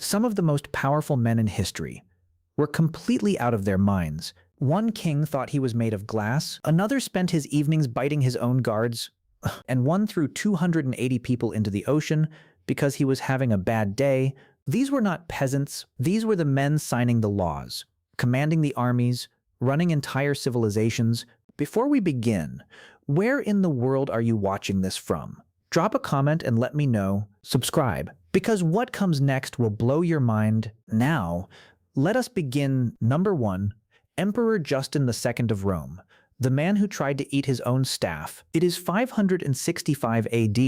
Some of the most powerful men in history were completely out of their minds. One king thought he was made of glass, another spent his evenings biting his own guards, and one threw 280 people into the ocean because he was having a bad day. These were not peasants, these were the men signing the laws, commanding the armies, running entire civilizations. Before we begin, where in the world are you watching this from? Drop a comment and let me know. Subscribe, because what comes next will blow your mind. Now, let us begin. Number 1. Emperor Justin II of Rome, the man who tried to eat his own staff. It is 565 AD,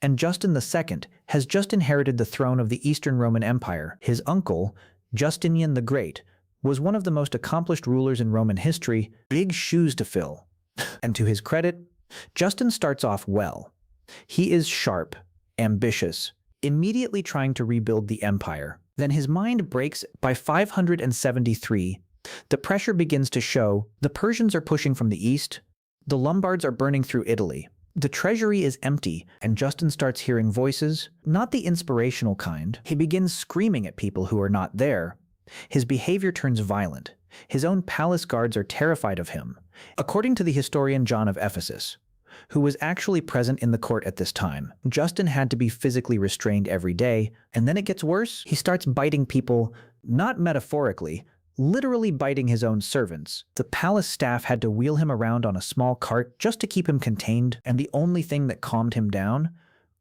and Justin II has just inherited the throne of the Eastern Roman Empire. His uncle, Justinian the Great, was one of the most accomplished rulers in Roman history. Big shoes to fill. And to his credit, Justin starts off well. He is sharp, ambitious, immediately trying to rebuild the empire. Then his mind breaks. By 573, the pressure begins to show. The Persians are pushing from the east. The Lombards are burning through Italy. The treasury is empty, and Justin starts hearing voices, not the inspirational kind. He begins screaming at people who are not there. His behavior turns violent. His own palace guards are terrified of him. According to the historian John of Ephesus, who was actually present in the court at this time, Justin had to be physically restrained every day, and then it gets worse. He starts biting people, not metaphorically, literally biting his own servants. The palace staff had to wheel him around on a small cart just to keep him contained, and the only thing that calmed him down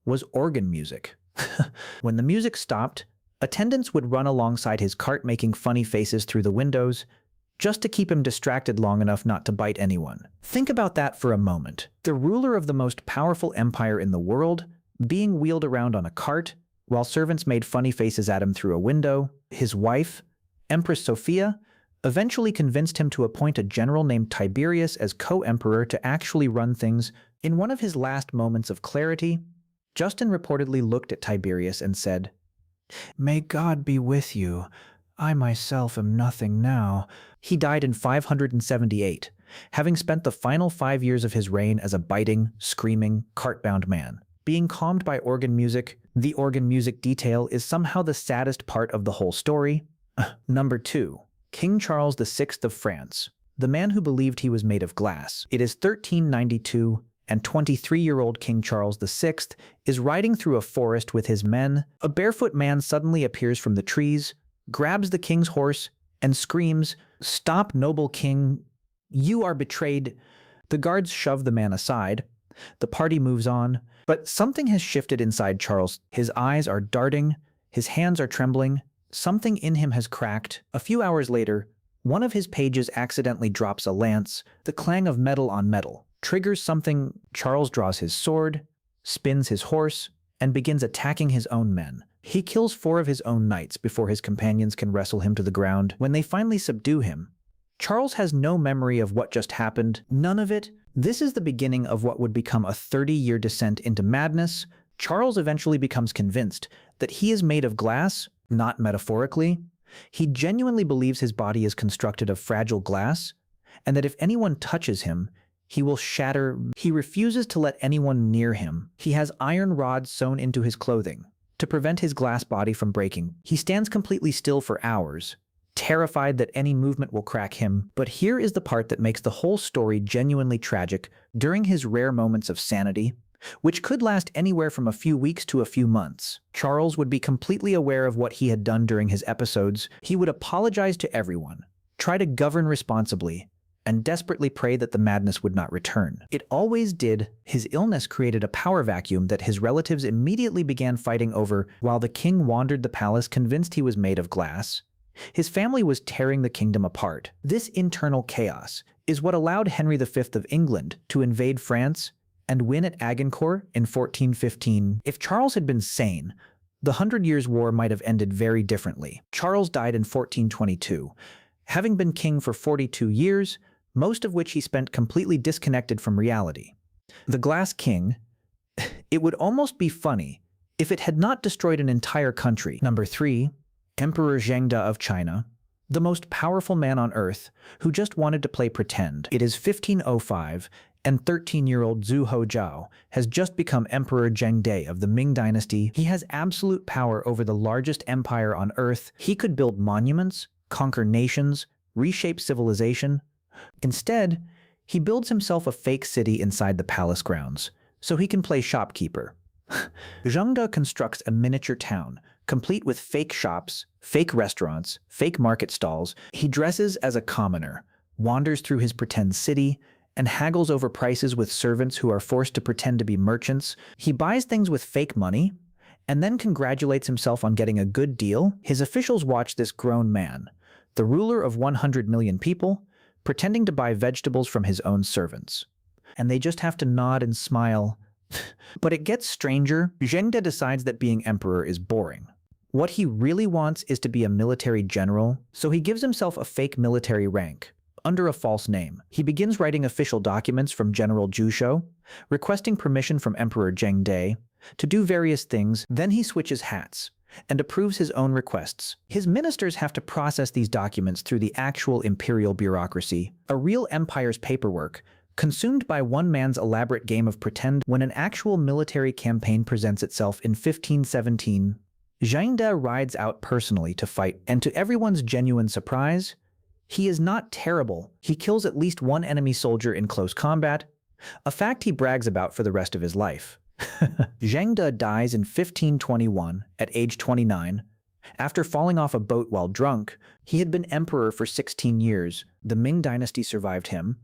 was organ music. When the music stopped, attendants would run alongside his cart making funny faces through the windows, just to keep him distracted long enough not to bite anyone. Think about that for a moment. The ruler of the most powerful empire in the world being wheeled around on a cart while servants made funny faces at him through a window. His wife, Empress Sophia, eventually convinced him to appoint a general named Tiberius as co-emperor to actually run things. In one of his last moments of clarity, Justin reportedly looked at Tiberius and said, "May God be with you. I myself am nothing now." He died in 578, having spent the final 5 years of his reign as a biting, screaming, cart-bound man. Being calmed by organ music, the organ music detail is somehow the saddest part of the whole story. Number 2. King Charles VI of France, the man who believed he was made of glass. It is 1392, and 23-year-old King Charles VI is riding through a forest with his men. A barefoot man suddenly appears from the trees, grabs the king's horse, and screams, "Stop, noble king, you are betrayed." The guards shove the man aside. The party moves on, but something has shifted inside Charles. His eyes are darting, his hands are trembling, something in him has cracked. A few hours later, one of his pages accidentally drops a lance. The clang of metal on metal triggers something. Charles draws his sword, spins his horse, and begins attacking his own men. He kills 4 of his own knights before his companions can wrestle him to the ground. When they finally subdue him, Charles has no memory of what just happened. None of it. This is the beginning of what would become a 30-year descent into madness. Charles eventually becomes convinced that he is made of glass, not metaphorically. He genuinely believes his body is constructed of fragile glass, and that if anyone touches him, he will shatter. He refuses to let anyone near him. He has iron rods sewn into his clothing to prevent his glass body from breaking. He stands completely still for hours, terrified that any movement will crack him. But here is the part that makes the whole story genuinely tragic. During his rare moments of sanity, which could last anywhere from a few weeks to a few months, Charles would be completely aware of what he had done during his episodes. He would apologize to everyone, try to govern responsibly, and desperately pray that the madness would not return. It always did. His illness created a power vacuum that his relatives immediately began fighting over. While the king wandered the palace convinced he was made of glass, his family was tearing the kingdom apart. This internal chaos is what allowed Henry V of England to invade France and win at Agincourt in 1415. If Charles had been sane, the 100 Years' War might have ended very differently. Charles died in 1422, having been king for 42 years, most of which he spent completely disconnected from reality. The Glass King, it would almost be funny if it had not destroyed an entire country. Number 3, Emperor Zhengde of China, the most powerful man on earth who just wanted to play pretend. It is 1505, And 13-year-old Zhu Hojiao has just become Emperor Zhengde of the Ming dynasty. He has absolute power over the largest empire on earth. He could build monuments, conquer nations, reshape civilization. Instead, he builds himself a fake city inside the palace grounds, so he can play shopkeeper. Zhengde constructs a miniature town, complete with fake shops, fake restaurants, fake market stalls. He dresses as a commoner, wanders through his pretend city, and haggles over prices with servants who are forced to pretend to be merchants. He buys things with fake money, and then congratulates himself on getting a good deal. His officials watch this grown man, the ruler of 100 million people, pretending to buy vegetables from his own servants. And they just have to nod and smile. But it gets stranger. Zhengde decides that being emperor is boring. What he really wants is to be a military general, so he gives himself a fake military rank, under a false name. He begins writing official documents from General Zhu, requesting permission from Emperor Zhengde to do various things. Then he switches hats and approves his own requests. His ministers have to process these documents through the actual imperial bureaucracy, a real empire's paperwork, consumed by one man's elaborate game of pretend. When an actual military campaign presents itself in 1517, Zhengde rides out personally to fight, and to everyone's genuine surprise, he is not terrible. He kills at least one enemy soldier in close combat, a fact he brags about for the rest of his life. Zhengde dies in 1521 at age 29. After falling off a boat while drunk, he had been emperor for 16 years. The Ming dynasty survived him,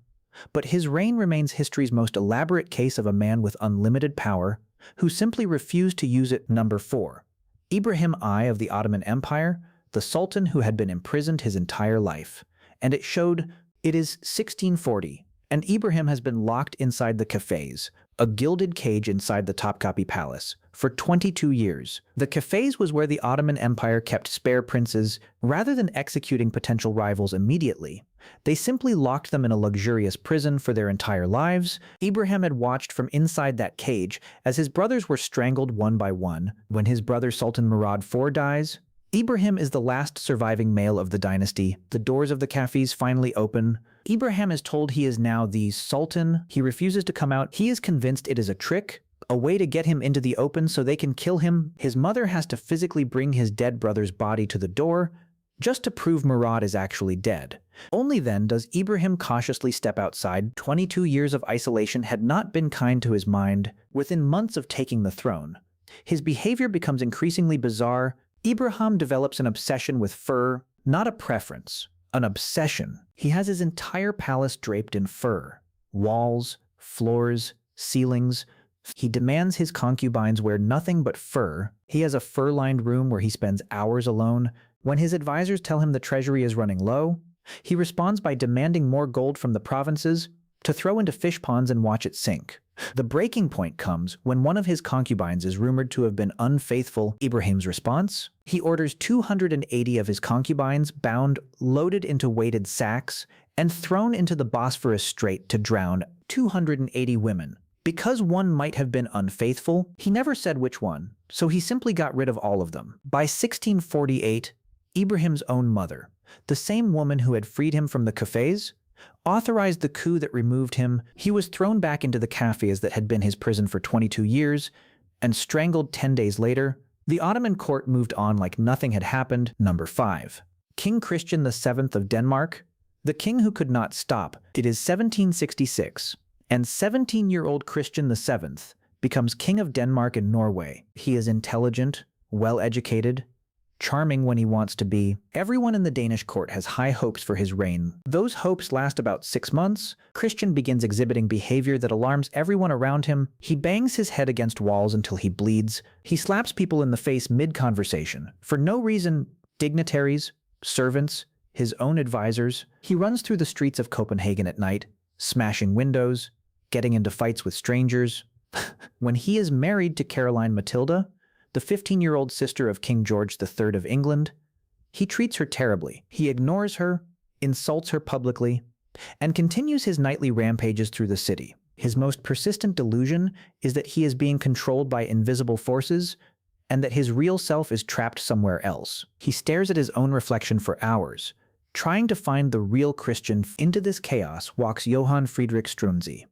but his reign remains history's most elaborate case of a man with unlimited power who simply refused to use it. Number 4. Ibrahim I of the Ottoman Empire, the Sultan who had been imprisoned his entire life. And it showed. It is 1640, and Ibrahim has been locked inside the cafes, a gilded cage inside the Topkapi Palace, for 22 years. The cafes was where the Ottoman Empire kept spare princes. Rather than executing potential rivals immediately, they simply locked them in a luxurious prison for their entire lives. Ibrahim had watched from inside that cage as his brothers were strangled one by one. When his brother Sultan Murad IV dies, Ibrahim is the last surviving male of the dynasty. The doors of the cafes finally open. Ibrahim is told he is now the Sultan. He refuses to come out. He is convinced it is a trick, a way to get him into the open so they can kill him. His mother has to physically bring his dead brother's body to the door, just to prove Murad is actually dead. Only then does Ibrahim cautiously step outside. 22 years of isolation had not been kind to his mind. Within months of taking the throne, his behavior becomes increasingly bizarre. Ibrahim develops an obsession with fur, not a preference, an obsession. He has his entire palace draped in fur. Walls, floors, ceilings. He demands his concubines wear nothing but fur. He has a fur-lined room where he spends hours alone. When his advisors tell him the treasury is running low, he responds by demanding more gold from the provinces to throw into fish ponds and watch it sink. The breaking point comes when one of his concubines is rumored to have been unfaithful. Ibrahim's response? He orders 280 of his concubines bound, loaded into weighted sacks, and thrown into the Bosphorus Strait to drown. 280 women. Because one might have been unfaithful, he never said which one, so he simply got rid of all of them. By 1648, Ibrahim's own mother, the same woman who had freed him from the cafes, authorized the coup that removed him. He was thrown back into the cafes that had been his prison for 22 years and strangled 10 days later. The Ottoman court moved on like nothing had happened. Number 5. King Christian VII of Denmark, the king who could not stop. It is 1766, and 17-year-old Christian VII becomes king of Denmark and Norway. He is intelligent, well-educated, charming when he wants to be. Everyone in the Danish court has high hopes for his reign. Those hopes last about 6 months. Christian begins exhibiting behavior that alarms everyone around him. He bangs his head against walls until he bleeds. He slaps people in the face mid-conversation. For no reason, dignitaries, servants, his own advisors. He runs through the streets of Copenhagen at night, smashing windows, getting into fights with strangers. When he is married to Caroline Matilda, the 15-year-old sister of King George III of England, he treats her terribly. He ignores her, insults her publicly, and continues his nightly rampages through the city. His most persistent delusion is that he is being controlled by invisible forces and that his real self is trapped somewhere else. He stares at his own reflection for hours, trying to find the real Christian. Into this chaos walks Johann Friedrich Struensee,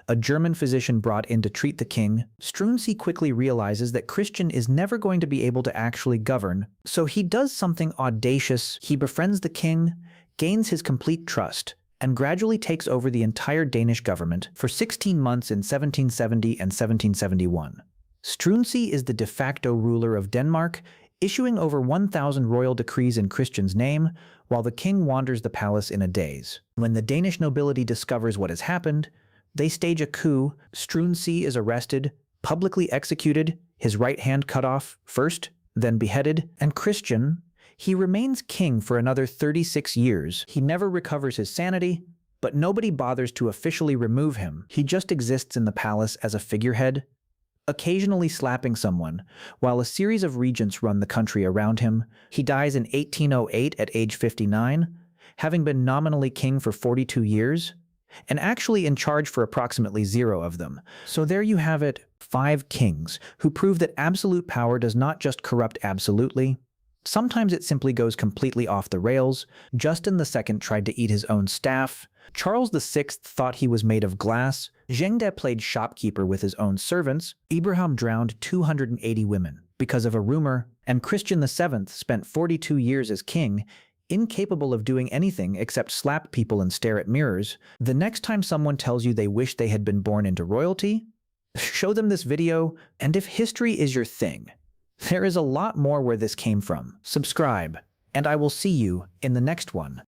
a German physician brought in to treat the king, Struensee quickly realizes that Christian is never going to be able to actually govern, so he does something audacious. He befriends the king, gains his complete trust, and gradually takes over the entire Danish government for 16 months in 1770 and 1771. Struensee is the de facto ruler of Denmark, issuing over 1,000 royal decrees in Christian's name, while the king wanders the palace in a daze. When the Danish nobility discovers what has happened, they stage a coup. Struensee is arrested, publicly executed, his right hand cut off first, then beheaded, and Christian, he remains king for another 36 years. He never recovers his sanity, but nobody bothers to officially remove him. He just exists in the palace as a figurehead, occasionally slapping someone, while a series of regents run the country around him. He dies in 1808 at age 59, having been nominally king for 42 years, and actually in charge for approximately 0 of them. So there you have it, 5 kings who prove that absolute power does not just corrupt absolutely. Sometimes it simply goes completely off the rails. Justin II tried to eat his own staff. Charles VI thought he was made of glass. Zhengde played shopkeeper with his own servants. Ibrahim drowned 280 women because of a rumor. And Christian VII spent 42 years as king, incapable of doing anything except slap people and stare at mirrors. The next time someone tells you they wish they had been born into royalty, show them this video, and if history is your thing, there is a lot more where this came from. Subscribe, and I will see you in the next one.